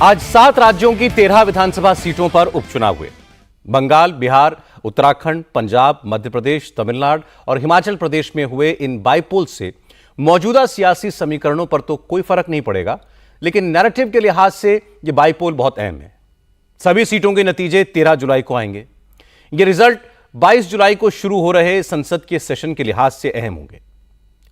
आज 7 राज्यों की 13 विधानसभा सीटों पर उपचुनाव हुए। बंगाल, बिहार, उत्तराखंड, पंजाब, मध्य प्रदेश, तमिलनाडु और हिमाचल प्रदेश में हुए इन बाईपोल से मौजूदा सियासी समीकरणों पर तो कोई फर्क नहीं पड़ेगा, लेकिन नैरेटिव के लिहाज से यह बाईपोल बहुत अहम है। सभी सीटों के नतीजे 13 जुलाई को आएंगे। ये रिजल्ट 22 जुलाई को शुरू हो रहे संसद के सेशन के लिहाज से अहम होंगे।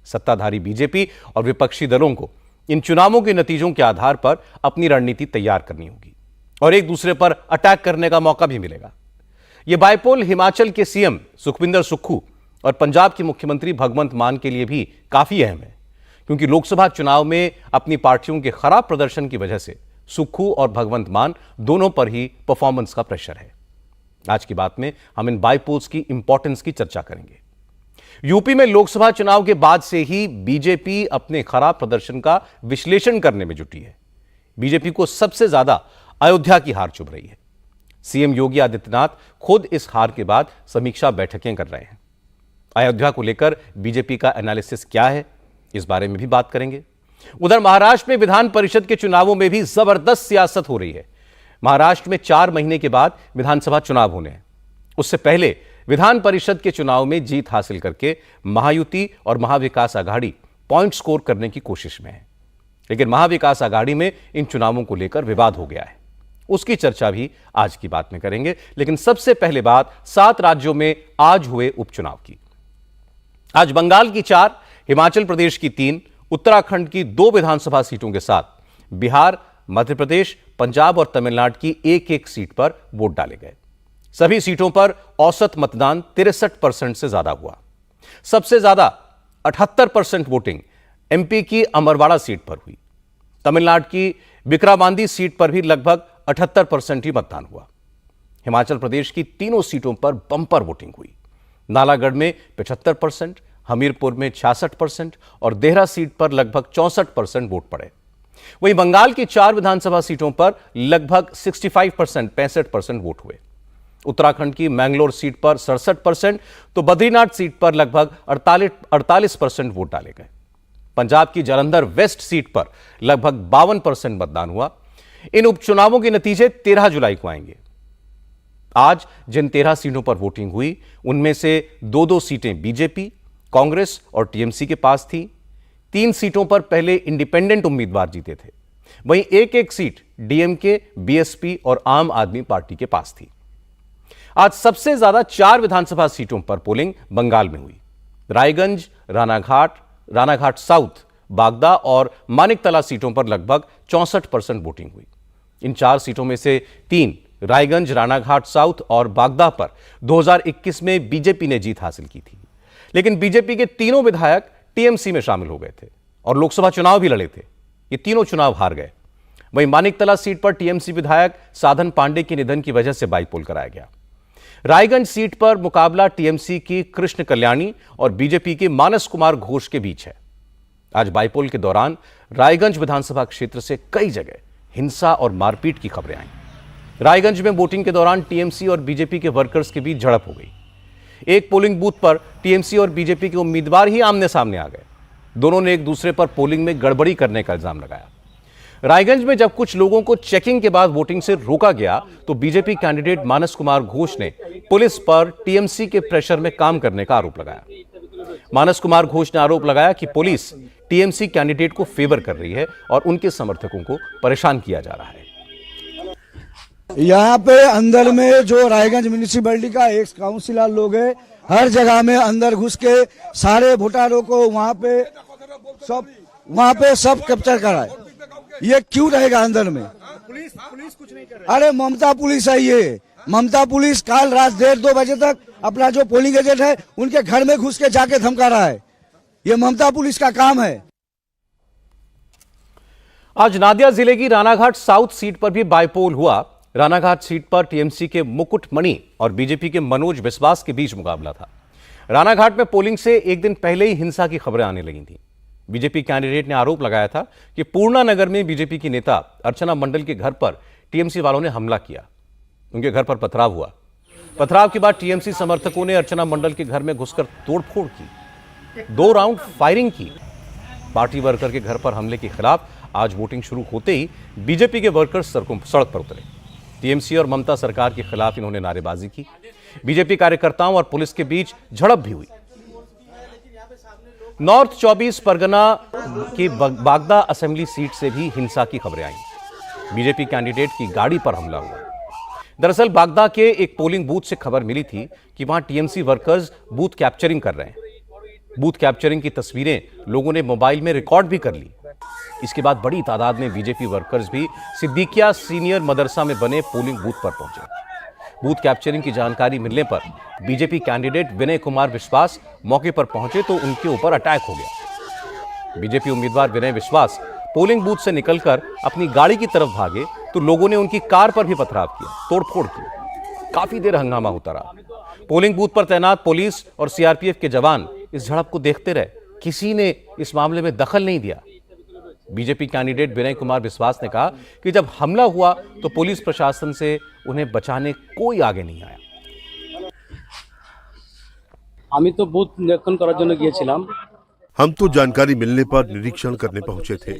सत्ताधारी बीजेपी और विपक्षी दलों को इन चुनावों के नतीजों के आधार पर अपनी रणनीति तैयार करनी होगी और एक दूसरे पर अटैक करने का मौका भी मिलेगा। यह बाईपोल हिमाचल के सीएम सुखविंदर सुक्खू और पंजाब के मुख्यमंत्री भगवंत मान के लिए भी काफी अहम है, क्योंकि लोकसभा चुनाव में अपनी पार्टियों के खराब प्रदर्शन की वजह से सुक्खू और भगवंत मान दोनों पर ही परफॉर्मेंस का प्रेशर है। आज की बात में हम इन बाईपोल्स की इंपॉर्टेंस की चर्चा करेंगे। यूपी में लोकसभा चुनाव के बाद से ही बीजेपी अपने खराब प्रदर्शन का विश्लेषण करने में जुटी है। बीजेपी को सबसे ज्यादा अयोध्या की हार चुभ रही है। सीएम योगी आदित्यनाथ खुद इस हार के बाद समीक्षा बैठकें कर रहे हैं। अयोध्या को लेकर बीजेपी का एनालिसिस क्या है, इस बारे में भी बात करेंगे। उधर महाराष्ट्र में विधान परिषद के चुनावों में भी जबरदस्त सियासत हो रही है। महाराष्ट्र में 4 महीने के बाद विधानसभा चुनाव होने हैं। उससे पहले विधान परिषद के चुनाव में जीत हासिल करके महायुति और महाविकास आघाड़ी पॉइंट स्कोर करने की कोशिश में है, लेकिन महाविकास आघाड़ी में इन चुनावों को लेकर विवाद हो गया है। उसकी चर्चा भी आज की बात में करेंगे, लेकिन सबसे पहले बात 7 राज्यों में आज हुए उपचुनाव की। आज बंगाल की 4, हिमाचल प्रदेश की 3, उत्तराखंड की 2 विधानसभा सीटों के साथ बिहार, मध्य प्रदेश, पंजाब और तमिलनाडु की एक सीट पर वोट डाले गए। सभी सीटों पर औसत मतदान 63% से ज्यादा हुआ। सबसे ज्यादा 78% वोटिंग एमपी की अमरवाड़ा सीट पर हुई। तमिलनाडु की विक्रामांदी सीट पर भी लगभग 78% ही मतदान हुआ। हिमाचल प्रदेश की तीनों सीटों पर बंपर वोटिंग हुई। नालागढ़ में 75%, हमीरपुर में 66% और देहरा सीट पर लगभग 64% वोट पड़े। वहीं बंगाल की 4 विधानसभा सीटों पर लगभग 65% वोट हुए। उत्तराखंड की मैंगलोर सीट पर 67% तो बद्रीनाथ सीट पर लगभग 48% वोट डाले गए। पंजाब की जालंधर वेस्ट सीट पर लगभग 52% मतदान हुआ। इन उपचुनावों के नतीजे 13 जुलाई को आएंगे। आज जिन 13 सीटों पर वोटिंग हुई, उनमें से 2-2 सीटें बीजेपी, कांग्रेस और टीएमसी के पास थी। 3 सीटों पर पहले इंडिपेंडेंट उम्मीदवार जीते थे। वहीं एक सीट डीएमके, बीएसपी और आम आदमी पार्टी के पास थी। आज सबसे ज्यादा 4 विधानसभा सीटों पर पोलिंग बंगाल में हुई। रायगंज, रानाघाट साउथ, बागदा और मानिकतला सीटों पर लगभग 64% वोटिंग हुई। इन 4 सीटों में से 3 रायगंज, रानाघाट साउथ और बागदा पर 2021 में बीजेपी ने जीत हासिल की थी, लेकिन बीजेपी के तीनों विधायक टीएमसी में शामिल हो गए थे और लोकसभा चुनाव भी लड़े थे। ये तीनों चुनाव हार गए। वहीं मानिकतला सीट पर टीएमसी विधायक साधन पांडे के निधन की वजह से बाईपोल कराया गया। रायगंज सीट पर मुकाबला टीएमसी की कृष्ण कल्याणी और बीजेपी के मानस कुमार घोष के बीच है। आज बाईपोल के दौरान रायगंज विधानसभा क्षेत्र से कई जगह हिंसा और मारपीट की खबरें आई। रायगंज में वोटिंग के दौरान टीएमसी और बीजेपी के वर्कर्स के बीच झड़प हो गई। एक पोलिंग बूथ पर टीएमसी और बीजेपी के उम्मीदवार ही आमने सामने आ गए। दोनों ने एक दूसरे पर पोलिंग में गड़बड़ी करने का इल्जाम लगाया। रायगंज में जब कुछ लोगों को चेकिंग के बाद वोटिंग से रोका गया, तो बीजेपी कैंडिडेट मानस कुमार घोष ने पुलिस पर टीएमसी के प्रेशर में काम करने का आरोप लगाया। मानस कुमार घोष ने आरोप लगाया कि पुलिस टीएमसी कैंडिडेट को फेवर कर रही है और उनके समर्थकों को परेशान किया जा रहा है। यहाँ पे अंदर में जो रायगंज म्यूनिसिपैलिटी का एक्स काउंसिलर लोग है, हर जगह में अंदर घुस के सारे वोटरों को वहाँ पे सब कैप्चर कराए। ये क्यों रहेगा अंदर में? पुलिस कुछ नहीं कर रही। अरे ममता पुलिस है ये। ममता पुलिस कल रात 1:30-2 बजे तक अपना जो पोलिंग एजेंट है उनके घर में घुस के जाके धमका रहा है। ये ममता पुलिस का काम है। आज नादिया जिले की रानाघाट साउथ सीट पर भी बाईपोल हुआ। रानाघाट सीट पर टीएमसी के मुकुट मणि और बीजेपी के मनोज विश्वास के बीच मुकाबला था। रानाघाट में पोलिंग से एक दिन पहले ही हिंसा की खबरें आने लगी थी। बीजेपी कैंडिडेट ने आरोप लगाया था कि पूर्णा नगर में बीजेपी की नेता अर्चना मंडल के घर पर टीएमसी वालों ने हमला किया। उनके घर पर पथराव हुआ। पथराव के बाद टीएमसी समर्थकों ने अर्चना मंडल के घर में घुसकर तोड़फोड़ की, 2 राउंड फायरिंग की। पार्टी वर्कर के घर पर हमले के खिलाफ आज वोटिंग शुरू होते ही बीजेपी के वर्कर्स सड़क पर उतरे। टीएमसी और ममता सरकार के खिलाफ इन्होंने नारेबाजी की। बीजेपी कार्यकर्ताओं और पुलिस के बीच झड़प भी हुई। नॉर्थ 24 परगना की बागदा असेंबली सीट से भी हिंसा की खबरें आई। बीजेपी कैंडिडेट की गाड़ी पर हमला हुआ। दरअसल बागदा के एक पोलिंग बूथ से खबर मिली थी कि वहां टीएमसी वर्कर्स बूथ कैप्चरिंग कर रहे हैं। बूथ कैप्चरिंग की तस्वीरें लोगों ने मोबाइल में रिकॉर्ड भी कर ली। इसके बाद बड़ी तादाद में बीजेपी वर्कर्स भी सिद्दीकिया सीनियर मदरसा में बने पोलिंग बूथ पर पहुंचे। बूथ कैप्चरिंग की जानकारी मिलने पर बीजेपी कैंडिडेट विनय कुमार विश्वास मौके पर पहुंचे तो उनके ऊपर अटैक हो गया। बीजेपी उम्मीदवार विनय विश्वास पोलिंग बूथ से निकलकर अपनी गाड़ी की तरफ भागे तो लोगों ने उनकी कार पर भी पथराव किया, तोड़फोड़ की। काफी देर हंगामा होता रहा। पोलिंग बूथ पर तैनात पुलिस और सीआरपीएफ के जवान इस झड़प को देखते रहे। किसी ने इस मामले में दखल नहीं दिया। बीजेपी कैंडिडेट विनय कुमार विश्वास ने कहा कि जब हमला हुआ तो पुलिस प्रशासन से उन्हें बचाने कोई आगे नहीं आया। আমি তো বুথ নিরীক্ষণ করার জন্য গিয়েছিলাম। हम तो जानकारी मिलने पर निरीक्षण करने पहुंचे थे।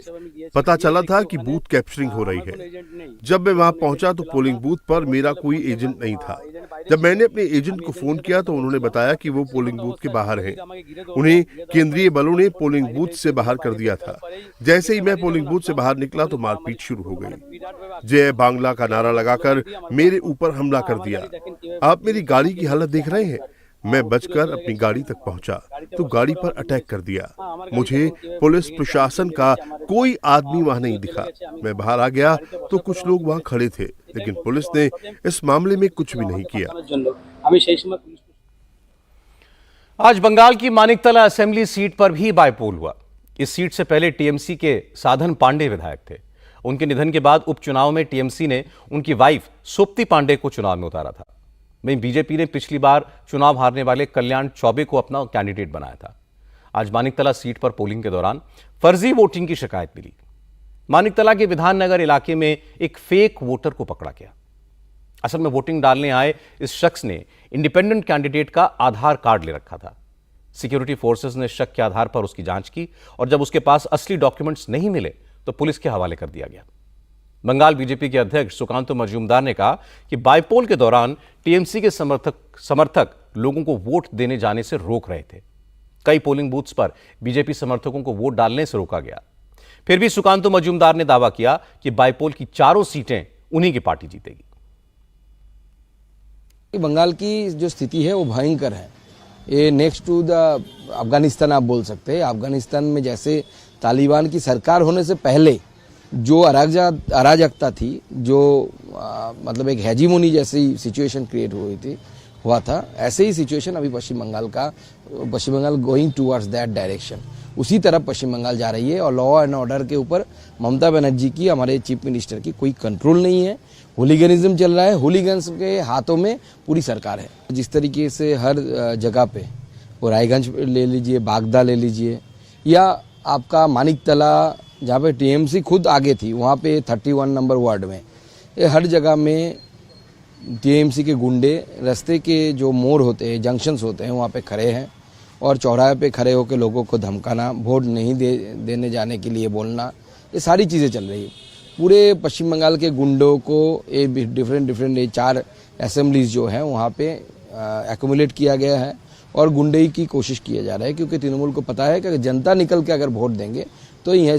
पता चला था कि बूथ कैप्चरिंग हो रही है। जब मैं वहां पहुंचा तो पोलिंग बूथ पर मेरा कोई एजेंट नहीं था। जब मैंने अपने एजेंट को फोन किया तो उन्होंने बताया कि वो पोलिंग बूथ के बाहर हैं। उन्हें केंद्रीय बलों ने पोलिंग बूथ से बाहर कर दिया था। जैसे ही मैं पोलिंग बूथ से बाहर निकला तो मारपीट शुरू हो गई। जय बांग्ला का नारा लगाकर मेरे ऊपर हमला कर दिया। आप मेरी गाड़ी की हालत देख रहे हैं। मैं बचकर अपनी गाड़ी तक पहुंचा तो गाड़ी पर अटैक कर दिया। मुझे पुलिस प्रशासन का कोई आदमी वहां नहीं दिखा। मैं बाहर आ गया तो कुछ लोग वहां खड़े थे, लेकिन पुलिस ने इस मामले में कुछ भी नहीं किया। आज बंगाल की मानिकतला असेंबली सीट पर भी बायपोल हुआ। इस सीट से पहले टीएमसी के साधन पांडे विधायक थे। उनके निधन के बाद उपचुनाव में टीएमसी ने उनकी वाइफ सोप्ती पांडे को चुनाव में उतारा था। वहीं बीजेपी ने पिछली बार चुनाव हारने वाले कल्याण चौबे को अपना कैंडिडेट बनाया था। आज मानिकतला सीट पर पोलिंग के दौरान फर्जी वोटिंग की शिकायत मिली। मानिकतला के विधाननगर इलाके में एक फेक वोटर को पकड़ा गया। असल में वोटिंग डालने आए इस शख्स ने इंडिपेंडेंट कैंडिडेट का आधार कार्ड ले रखा था। सिक्योरिटी फोर्सेस ने शक के आधार पर उसकी जांच की और जब उसके पास असली डॉक्यूमेंट्स नहीं मिले तो पुलिस के हवाले कर दिया गया। बंगाल बीजेपी के अध्यक्ष सुकांतो मजूमदार ने कहा कि बायपोल के दौरान टीएमसी के समर्थक लोगों को वोट देने जाने से रोक रहे थे। कई पोलिंग बूथ्स पर बीजेपी समर्थकों को वोट डालने से रोका गया। फिर भी सुकांतो मजूमदार ने दावा किया कि बायपोल की चारों सीटें उन्हीं की पार्टी जीतेगी। बंगाल की जो स्थिति है वो भयंकर है। ये नेक्स्ट टू द अफगानिस्तान आप बोल सकते हैं। अफगानिस्तान में जैसे तालिबान की सरकार होने से पहले जो अराजकता थी, जो मतलब एक हेजीमोनी जैसी सिचुएशन क्रिएट हुआ था, ऐसे ही सिचुएशन अभी Paschim Bangal going towards that direction. उसी तरफ पश्चिम बंगाल जा रही है और लॉ एंड ऑर्डर के ऊपर ममता बनर्जी की, हमारे चीफ मिनिस्टर की कोई कंट्रोल नहीं है। होलीगनिज्म चल रहा है। होलीगन्स के हाथों में पूरी सरकार है। जिस तरीके से हर जगह पे, वो रायगंज ले लीजिए, बागदा ले लीजिए, या आपका मानिकतला जहाँ पे टीएमसी खुद आगे थी, वहाँ पे 31 नंबर वार्ड में, ये हर जगह में टीएमसी के गुंडे रास्ते के जो मोड़ होते हैं, जंक्शंस होते हैं, वहाँ पे खड़े हैं और चौराहे पे खड़े होकर लोगों को धमकाना, वोट नहीं देने जाने के लिए बोलना, ये सारी चीज़ें चल रही है। पूरे पश्चिम बंगाल के गुंडों को ये डिफरेंट 4 असेंबलीज जो हैं वहाँ पे एक्यूमुलेट किया गया है और गुंडई की कोशिश किया जा रहा है, क्योंकि तृणमूल को पता है कि जनता निकल के अगर वोट देंगे तो यह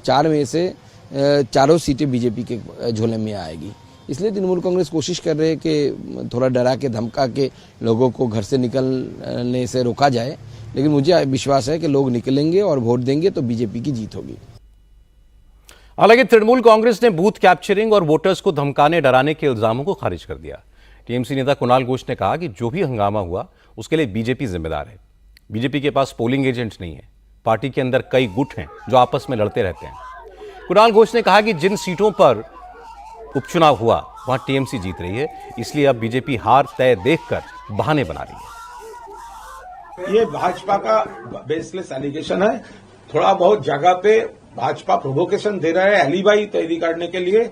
4 में से चारों सीटें बीजेपी के झोले में आएगी। इसलिए तृणमूल कांग्रेस कोशिश कर रहे हैं कि थोड़ा डरा के धमका के लोगों को घर से निकलने से रोका जाए, लेकिन मुझे विश्वास है कि लोग निकलेंगे और वोट देंगे तो बीजेपी की जीत होगी। हालांकि तृणमूल कांग्रेस ने बूथ कैप्चरिंग और वोटर्स को धमकाने डराने के इल्जामों को खारिज कर दिया। टीएमसी नेता कुणाल घोष ने कहा कि जो भी हंगामा हुआ उसके लिए बीजेपी जिम्मेदार है। बीजेपी के पास पोलिंग एजेंट्स नहीं है। पार्टी के अंदर कई गुट हैं जो आपस में लड़ते रहते हैं। कुणाल घोष ने कहा कि जिन सीटों पर उपचुनाव हुआ वहां टीएमसी जीत रही है, इसलिए अब बीजेपी हार तय देखकर बहाने बना रही है। ये भाजपा का बेसलेस एलिगेशन है। थोड़ा बहुत जगह पे भाजपा प्रोवोकेशन दे रहा है एलिबाई तैयारी करने के लिए।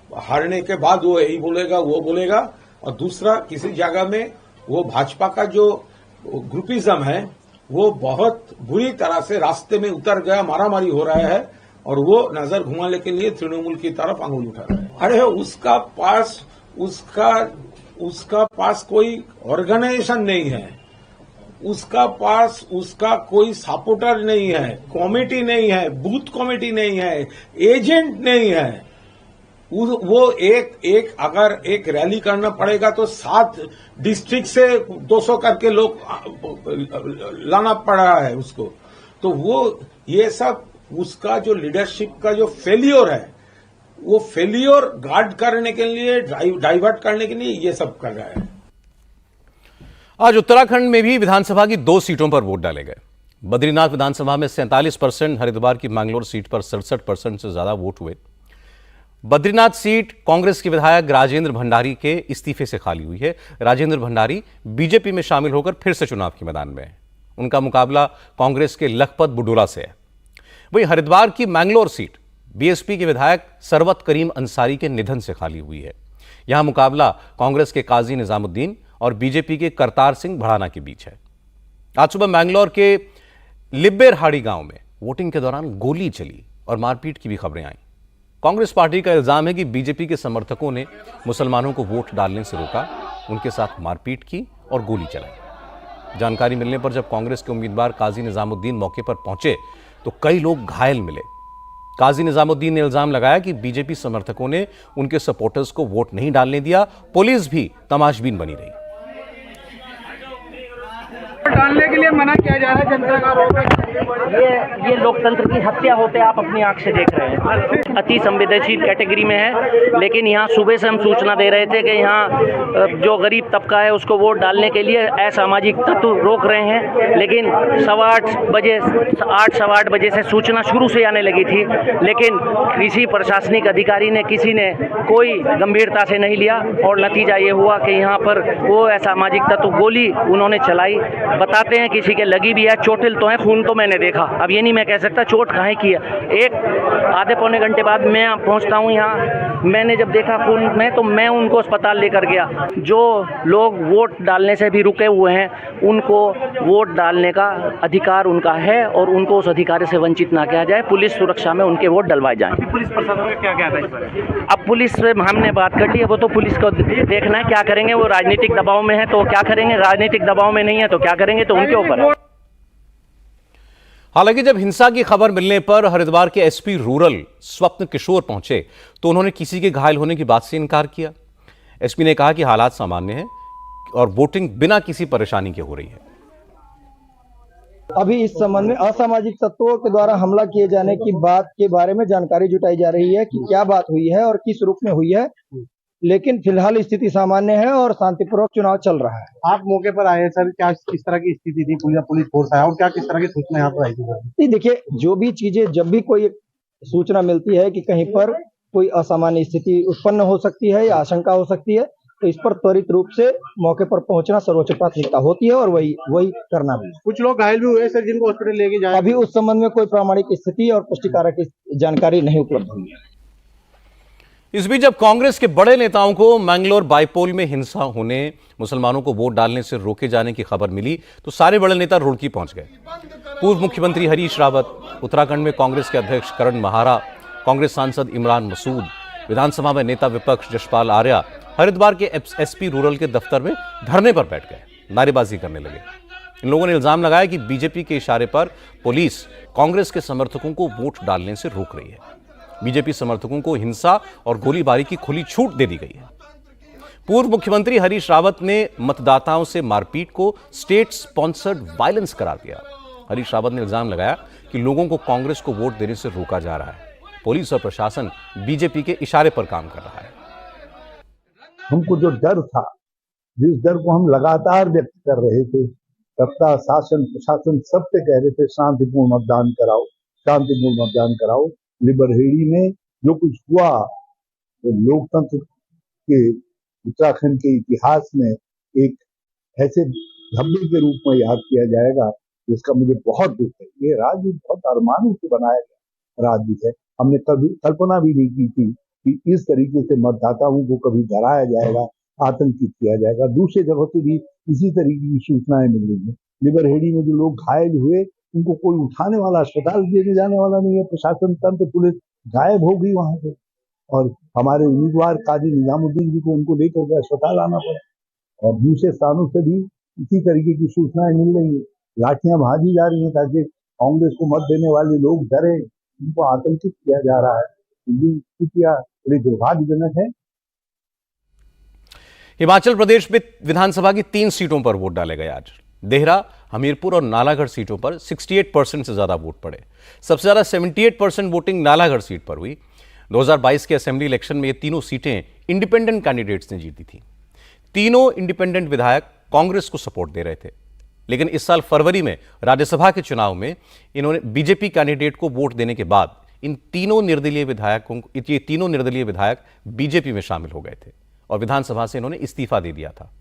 हारने के बाद वो यही बोलेगा, वो बोलेगा, और दूसरा किसी जगह में वो भाजपा का जो ग्रुपिज्म है वो बहुत बुरी तरह से रास्ते में उतर गया, मारामारी हो रहा है। और वो नजर घुमाने के लिए तृणमूल की तरफ अंगुल उठा रहा है। अरे उसका पास कोई ऑर्गेनाइजेशन नहीं है, उसका पास उसका कोई सपोर्टर नहीं है, कमेटी नहीं है, बूथ कमेटी नहीं है, एजेंट नहीं है। वो अगर एक रैली करना पड़ेगा तो 7 डिस्ट्रिक्ट से 200 करके लोग लाना पड़ रहा है उसको। तो वो ये सब उसका जो लीडरशिप का जो फेलियर है, वो फेलियर गार्ड करने के लिए, डाइवर्ट करने के लिए ये सब कर रहा है। आज उत्तराखंड में भी विधानसभा की 2 सीटों पर वोट डाले गए। बद्रीनाथ विधानसभा में 47%, हरिद्वार की मैंगलोर सीट पर 67% से ज्यादा वोट हुए। बद्रीनाथ सीट कांग्रेस के विधायक राजेंद्र भंडारी के इस्तीफे से खाली हुई है। राजेंद्र भंडारी बीजेपी में शामिल होकर फिर से चुनाव के मैदान में है। उनका मुकाबला कांग्रेस के लखपत बुडोला से है। वहीं हरिद्वार की मैंगलोर सीट बीएसपी के विधायक सरवत करीम अंसारी के निधन से खाली हुई है। यहां मुकाबला कांग्रेस के काजी निजामुद्दीन और बीजेपी के करतार सिंह भड़ाना के बीच है। आज सुबह मैंगलोर के लिब्बेरहाड़ी गांव में वोटिंग के दौरान गोली चली और मारपीट की भी खबरें आईं। कांग्रेस पार्टी का इल्जाम है कि बीजेपी के समर्थकों ने मुसलमानों को वोट डालने से रोका, उनके साथ मारपीट की और गोली चलाई। जानकारी मिलने पर जब कांग्रेस के उम्मीदवार काजी निजामुद्दीन मौके पर पहुंचे तो कई लोग घायल मिले। काजी निजामुद्दीन ने इल्जाम लगाया कि बीजेपी समर्थकों ने उनके सपोर्टर्स को वोट नहीं डालने दिया। पुलिस भी तमाशबीन बनी रही। डालने के लिए मना किया जा रहा है, जनता का रोक है। ये लोकतंत्र की हत्या होते आप अपनी आंख से देख रहे हैं। अति संवेदनशील कैटेगरी में है, लेकिन यहाँ सुबह से हम सूचना दे रहे थे कि यहाँ जो गरीब तबका है उसको वोट डालने के लिए असामाजिक तत्व रोक रहे हैं। लेकिन 8:15 बजे से सूचना शुरू से आने लगी थी, लेकिन किसी प्रशासनिक अधिकारी ने किसी ने कोई गंभीरता से नहीं लिया और नतीजा ये हुआ कि यहाँ पर वो असामाजिक तत्व गोली उन्होंने चलाई। बताते हैं किसी के लगी भी है, चोटिल तो है, खून तो मैंने देखा। अब ये नहीं मैं कह सकता चोट कहाँ की है। एक आधे पौने घंटे बाद मैं पहुंचता हूं यहाँ, मैंने जब देखा खून में तो मैं उनको अस्पताल लेकर गया। जो लोग वोट डालने से भी रुके हुए हैं उनको वोट डालने का अधिकार उनका है और उनको उस अधिकार से वंचित ना किया जाए। पुलिस सुरक्षा में उनके वोट डलवाए जाएं। पुलिस प्रशासन का क्या कहना है इस पर? अब पुलिस से हमने बात कर ली है, वो तो पुलिस को देखना है क्या करेंगे। वो राजनीतिक दबाव में है तो क्या करेंगे, राजनीतिक दबाव में नहीं है तो क्या करेंगे, तो उनके ऊपर है। हालांकि जब हिंसा की खबर मिलने पर हरिद्वार के एसपी रूरल स्वप्न किशोर पहुंचे तो उन्होंने किसी के घायल होने की बात से इनकार किया। एसपी ने कहा कि हालात सामान्य हैं और वोटिंग बिना किसी परेशानी के हो रही है। अभी इस संबंध में असामाजिक तत्वों के द्वारा हमला किए जाने की बात के बारे में जानकारी जुटाई जा रही है कि क्या बात हुई है और किस रूप में हुई है, लेकिन फिलहाल स्थिति सामान्य है और शांतिपूर्वक चुनाव चल रहा है। आप मौके पर आए सर, क्या किस तरह की स्थिति थी, पुलिस फोर्स आया और क्या किस तरह की सूचना यहाँ पर आई थी सर? नहीं देखिए, जो भी चीजें जब भी कोई सूचना मिलती है कि कहीं पर कोई असामान्य स्थिति उत्पन्न हो सकती है या आशंका हो सकती है तो इस पर त्वरित रूप से मौके पर पहुंचना सर्वोच्च प्राथमिकता होती है और वही करना भी। कुछ लोग घायल भी हुए सर, जिनको हॉस्पिटल लेके जाए। अभी उस संबंध में कोई प्रामाणिक स्थिति और पुष्टिकारक जानकारी नहीं उपलब्ध हुई है। इस बीच जब कांग्रेस के बड़े नेताओं को मैंगलोर बाइपोल में हिंसा होने, मुसलमानों को वोट डालने से रोके जाने की खबर मिली तो सारे बड़े नेता रुड़की पहुंच गए। पूर्व मुख्यमंत्री हरीश रावत, उत्तराखंड में कांग्रेस के अध्यक्ष करण महारा, कांग्रेस सांसद इमरान मसूद, विधानसभा में नेता विपक्ष जशपाल आर्या हरिद्वार के एसपी रूरल के दफ्तर में धरने पर बैठ गए, नारेबाजी करने लगे। इन लोगों ने इल्जाम लगाया कि बीजेपी के इशारे पर पुलिस कांग्रेस के समर्थकों को वोट डालने से रोक रही है। बीजेपी समर्थकों को हिंसा और गोलीबारी की खुली छूट दे दी गई है। पूर्व मुख्यमंत्री हरीश रावत ने मतदाताओं से मारपीट को स्टेट स्पॉन्सर्ड वायलेंस करार दिया। हरीश रावत ने इल्जाम लगाया कि लोगों को कांग्रेस को वोट देने से रोका जा रहा है। पुलिस और प्रशासन बीजेपी के इशारे पर काम कर रहा है। हमको जो डर था, जिस डर को हम लगातार व्यक्त कर रहे थे, सत्ता, शासन, प्रशासन सबसे कह रहे थे शांतिपूर्ण मतदान कराओ, शांतिपूर्ण मतदान कराओ। लिबरहेड़ी में जो कुछ हुआ तो लोकतंत्र के उत्तराखंड के इतिहास में एक ऐसे धब्बे के रूप में याद किया जाएगा जिसका मुझे बहुत दुख है। ये राज्य बहुत अरमानों से बनाया गया राज्य है। हमने कभी कल्पना भी नहीं की थी कि इस तरीके से मतदाताओं को कभी डराया जाएगा, आतंकित किया जाएगा। दूसरे जगह से भी इसी तरीके की सूचनाएं मिल रही है। लिबरहेड़ी में जो लोग घायल हुए उनको कोई उठाने वाला, अस्पताल देने जाने वाला नहीं है। प्रशासन तंत्र, पुलिस गायब हो गई वहां से, और हमारे उम्मीदवार काजी निजामुद्दीन जी को उनको लेकर के अस्पताल आना पड़ा। और दूसरे स्थानों से भी इसी तरीके की सूचनाएं मिल रही है। लाठियां भाजी जा रही हैं ताकि कांग्रेस को मत देने वाले लोग डरे, उनको आतंकित किया जा रहा है। ये स्थितियां बड़ी दुर्भाग्यजनक है। हिमाचल प्रदेश में विधानसभा की 3 सीटों पर वोट डाले गए आज। देहरा, हमीरपुर और नालागढ़ सीटों पर 68% से ज्यादा वोट पड़े। सबसे ज्यादा 78% वोटिंग नालागढ़ सीट पर हुई। 2022 के असेंबली इलेक्शन में ये तीनों सीटें इंडिपेंडेंट कैंडिडेट्स ने जीती थी। तीनों इंडिपेंडेंट विधायक कांग्रेस को सपोर्ट दे रहे थे, लेकिन इस साल फरवरी में राज्यसभा के चुनाव में इन्होंने बीजेपी कैंडिडेट को वोट देने के बाद ये तीनों निर्दलीय विधायक बीजेपी में शामिल हो गए थे और विधानसभा से इन्होंने इस्तीफा दे दिया था।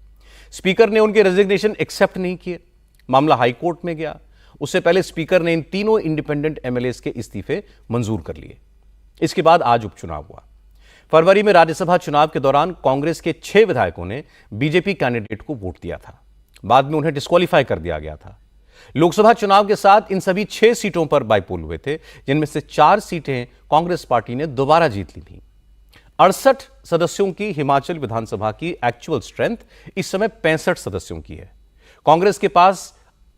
स्पीकर ने उनके रेजिग्नेशन एक्सेप्ट नहीं किए। मामला हाईकोर्ट में गया। उससे पहले स्पीकर ने इन तीनों इंडिपेंडेंट एमएलएस के इस्तीफे मंजूर कर लिए। इसके बाद आज उपचुनाव हुआ। फरवरी में राज्यसभा चुनाव के दौरान कांग्रेस के 6 विधायकों ने बीजेपी कैंडिडेट को वोट दिया था। बाद में उन्हें डिस्क्वालीफाई कर दिया गया था। लोकसभा चुनाव के साथ इन सभी 6 सीटों पर बाईपोल हुए थे, जिनमें से 4 सीटें कांग्रेस पार्टी ने दोबारा जीत ली थी। 68 सदस्यों की हिमाचल विधानसभा की एक्चुअल स्ट्रेंथ इस समय 65 सदस्यों की है। कांग्रेस के पास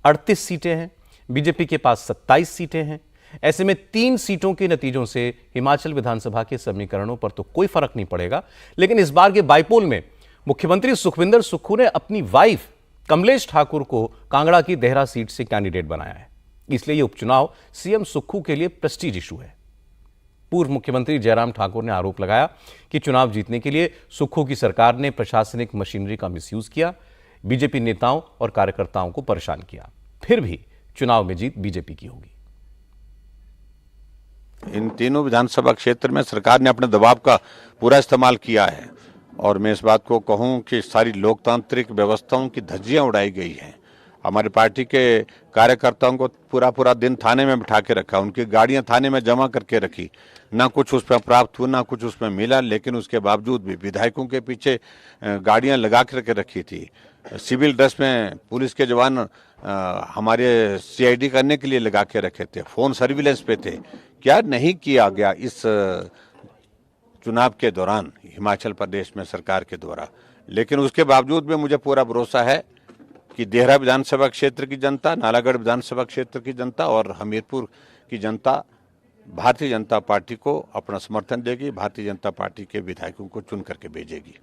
38 सीटें हैं, बीजेपी के पास 27 सीटें हैं। ऐसे में 3 सीटों के नतीजों से हिमाचल विधानसभा के समीकरणों पर तो कोई फर्क नहीं पड़ेगा, लेकिन इस बार के बाईपोल में मुख्यमंत्री सुखविंदर सुक्खू ने अपनी वाइफ कमलेश ठाकुर को कांगड़ा की देहरा सीट से कैंडिडेट बनाया है। इसलिए यह उपचुनाव सीएम सुक्खू के लिए प्रेस्टीज इशू है। पूर्व मुख्यमंत्री जयराम ठाकुर ने आरोप लगाया कि चुनाव जीतने के लिए सुक्खू की सरकार ने प्रशासनिक मशीनरी का मिसयूज किया, बीजेपी नेताओं और कार्यकर्ताओं को परेशान किया। फिर भी चुनाव में जीत बीजेपी की होगी। इन तीनों विधानसभा क्षेत्र में सरकार ने अपने दबाव का पूरा इस्तेमाल किया है और मैं इस बात को कहूं कि सारी लोकतांत्रिक व्यवस्थाओं की धज्जियां उड़ाई गई हैं। हमारी पार्टी के कार्यकर्ताओं को पूरा दिन थाने में बिठा के रखा, उनकी गाड़ियां थाने में जमा करके रखी, ना कुछ उसमें प्राप्त हुआ ना कुछ उसमें मिला, लेकिन उसके बावजूद भी विधायकों के पीछे गाड़ियां लगा करके रखी थी। सिविल ड्रेस में पुलिस के जवान हमारे सीआईडी करने के लिए लगा के रखे थे, फोन सर्विलेंस पे थे। क्या नहीं किया गया इस चुनाव के दौरान हिमाचल प्रदेश में सरकार के द्वारा। लेकिन उसके बावजूद भी मुझे पूरा भरोसा है कि देहरा विधानसभा क्षेत्र की जनता, नालागढ़ विधानसभा क्षेत्र की जनता और हमीरपुर की जनता भारतीय जनता पार्टी को अपना समर्थन देगी, भारतीय जनता पार्टी के विधायकों को चुन करके भेजेगी।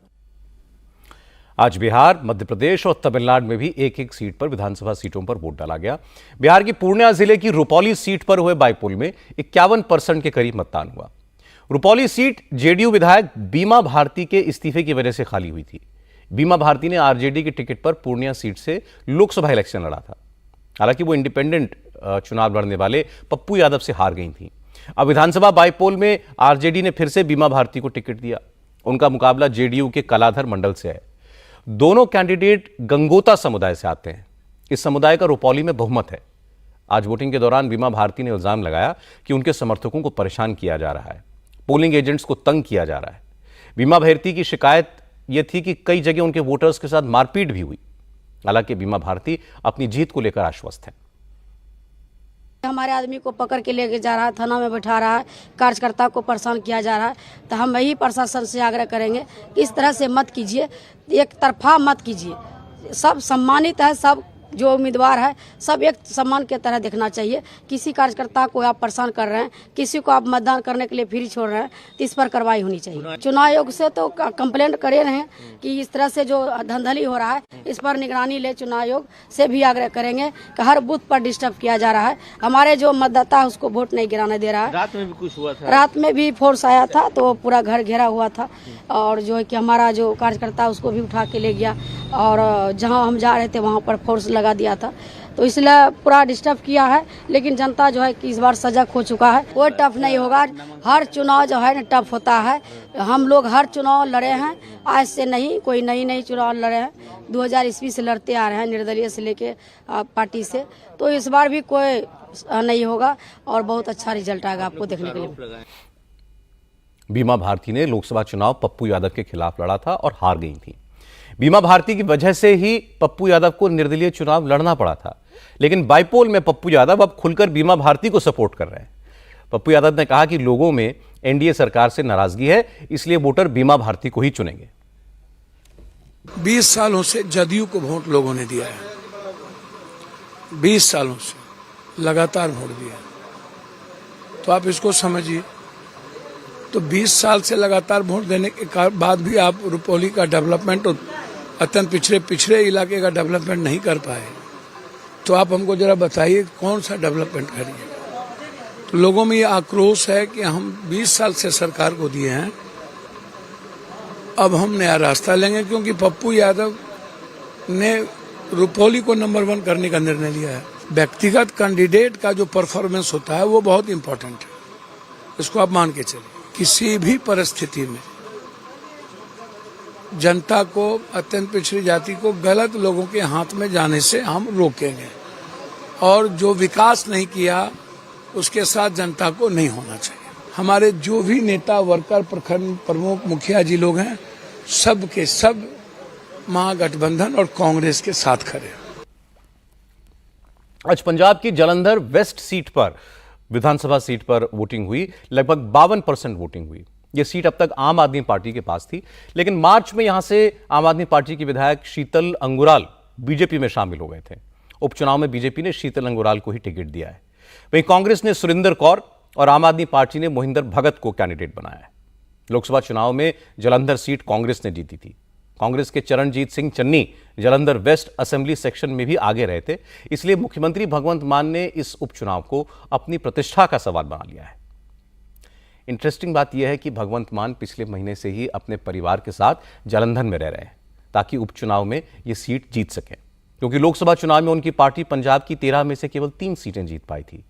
आज बिहार, मध्य प्रदेश और तमिलनाडु में भी एक एक सीट पर विधानसभा सीटों पर वोट डाला गया। बिहार की पूर्णिया जिले की रुपौली सीट पर हुए बाईपोल में 51% के करीब मतदान हुआ। रुपौली सीट जेडीयू विधायक बीमा भारती के इस्तीफे की वजह से खाली हुई थी। बीमा भारती ने आरजेडी की टिकट पर पूर्णिया सीट से लोकसभा इलेक्शन लड़ा था। हालांकि वो इंडिपेंडेंट चुनाव लड़ने वाले पप्पू यादव से हार गई थी। अब विधानसभा बाईपोल में आरजेडी ने फिर से बीमा भारती को टिकट दिया। उनका मुकाबला जेडीयू के कलाधर मंडल से है। दोनों कैंडिडेट गंगोता समुदाय से आते हैं। इस समुदाय का रुपौली में बहुमत है। आज वोटिंग के दौरान बीमा भारती ने इल्जाम लगाया कि उनके समर्थकों को परेशान किया जा रहा है, पोलिंग एजेंट्स को तंग किया जा रहा है। बीमा भारती की शिकायत यह थी कि कई जगह उनके वोटर्स के साथ मारपीट भी हुई। हालांकि बीमा भारती अपनी जीत को लेकर आश्वस्त है। हमारे आदमी को पकड़ के लेके जा रहा है, थाना में बैठा रहा है, कार्यकर्ता को परेशान किया जा रहा है। तो हम यही प्रशासन से आग्रह करेंगे कि इस तरह से मत कीजिए, एक तरफा मत कीजिए। सब सम्मानित है, सब जो उम्मीदवार है सब एक सम्मान के तरह देखना चाहिए। किसी कार्यकर्ता को आप परेशान कर रहे हैं, किसी को आप मतदान करने के लिए फ्री छोड़ रहे हैं, तो इस पर कार्रवाई होनी चाहिए। चुनाव आयोग से तो कंप्लेंट करे रहे हैं कि इस तरह से जो धांधली हो रहा है इस पर निगरानी ले। चुनाव आयोग से भी आग्रह करेंगे कि हर बूथ पर डिस्टर्ब किया जा रहा है। हमारे जो मतदाता है उसको वोट नहीं गिराने दे रहा है। रात में भी कुछ हुआ था, रात में भी फोर्स आया था तो पूरा घर घेरा हुआ था और जो है कि हमारा जो कार्यकर्ता उसको भी उठा के ले गया और जहाँ हम जा रहे थे वहाँ पर फोर्स लगा दिया था। तो इसलिए पूरा डिस्टर्ब किया है। लेकिन जनता जो है कि इस बार सजग हो चुका है। कोई टफ नहीं होगा। हर चुनाव जो है ना टफ होता है। हम लोग हर चुनाव लड़े हैं, आज से नहीं, कोई नई चुनाव लड़े हैं। 2000 ईस्वी से लड़ते आ रहे हैं, निर्दलीय से लेके पार्टी से। तो इस बार भी कोई नहीं होगा और बहुत अच्छा रिजल्ट आएगा आपको देखने के लिए। बीमा भारती ने लोकसभा चुनाव पप्पू यादव के खिलाफ लड़ा था और हार गई थी। बीमा भारती की वजह से ही पप्पू यादव को निर्दलीय चुनाव लड़ना पड़ा था। लेकिन बाइपोल में पप्पू यादव अब खुलकर बीमा भारती को सपोर्ट कर रहे हैं। पप्पू यादव ने कहा कि लोगों में एनडीए सरकार से नाराजगी है, इसलिए वोटर बीमा भारती को ही चुनेंगे। 20 सालों से जदयू को वोट लोगों ने दिया है, 20 सालों से लगातार वोट दिया, तो आप इसको समझिए। तो 20 साल से लगातार वोट देने के बाद भी आप रुपौली का डेवलपमेंट और अत्यंत पिछड़े इलाके का डेवलपमेंट नहीं कर पाए, तो आप हमको जरा बताइए कौन सा डेवलपमेंट करिए। तो लोगों में ये आक्रोश है कि हम 20 साल से सरकार को दिए हैं, अब हम नया रास्ता लेंगे, क्योंकि पप्पू यादव ने रुपौली को नंबर 1 करने का निर्णय लिया है। व्यक्तिगत कैंडिडेट का जो परफॉर्मेंस होता है वो बहुत इंपॉर्टेंट है, इसको आप मान के चलिए। किसी भी परिस्थिति में जनता को, अत्यंत पिछड़ी जाति को गलत लोगों के हाथ में जाने से हम रोकेंगे, और जो विकास नहीं किया उसके साथ जनता को नहीं होना चाहिए। हमारे जो भी नेता, वर्कर, प्रखंड प्रमुख, मुखिया जी लोग हैं, सब के सब महागठबंधन और कांग्रेस के साथ खड़े हैं। आज पंजाब की जालंधर वेस्ट सीट पर, विधानसभा सीट पर वोटिंग हुई। लगभग 52% वोटिंग हुई। यह सीट अब तक आम आदमी पार्टी के पास थी, लेकिन मार्च में यहां से आम आदमी पार्टी की विधायक शीतल अंगुराल बीजेपी में शामिल हो गए थे। उपचुनाव में बीजेपी ने शीतल अंगुराल को ही टिकट दिया है। वहीं कांग्रेस ने सुरिंदर कौर और आम आदमी पार्टी ने मोहिंदर भगत को कैंडिडेट बनाया है। लोकसभा चुनाव में जालंधर सीट कांग्रेस ने जीती थी। कांग्रेस के Charanjit Singh Channi Jalandhar west assembly section में भी आगे रहे थे, इसलिए मुख्यमंत्री भगवंत मान ने इस उपचुनाव को अपनी प्रतिष्ठा का सवाल बना लिया है। इंटरेस्टिंग बात यह है कि भगवंत मान पिछले महीने से ही अपने परिवार के साथ जालंधर में रह रहे हैं, ताकि उपचुनाव में ये सीट जीत सकें, क्योंकि लोकसभा चुनाव में उनकी पार्टी पंजाब की 13 में से केवल 3 सीटें जीत पाई थी।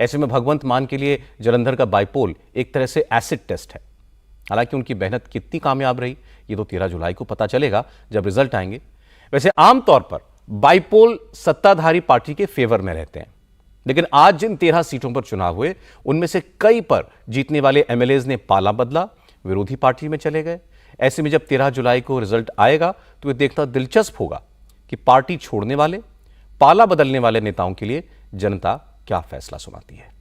ऐसे में भगवंत मान के लिए जालंधर का बाइपोल एक तरह से एसिड टेस्ट है। हालांकि उनकी मेहनत कितनी कामयाब रही, ये तो 13 जुलाई को पता चलेगा जब रिजल्ट आएंगे। वैसे आमतौर पर बाइपोल सत्ताधारी पार्टी के फेवर में रहते हैं, लेकिन आज जिन 13 सीटों पर चुनाव हुए, उनमें से कई पर जीतने वाले एमएलएज ने पाला बदला, विरोधी पार्टी में चले गए। ऐसे में जब 13 जुलाई को रिजल्ट आएगा तो ये देखना दिलचस्प होगा कि पार्टी छोड़ने वाले, पाला बदलने वाले नेताओं के लिए जनता क्या फैसला सुनाती है।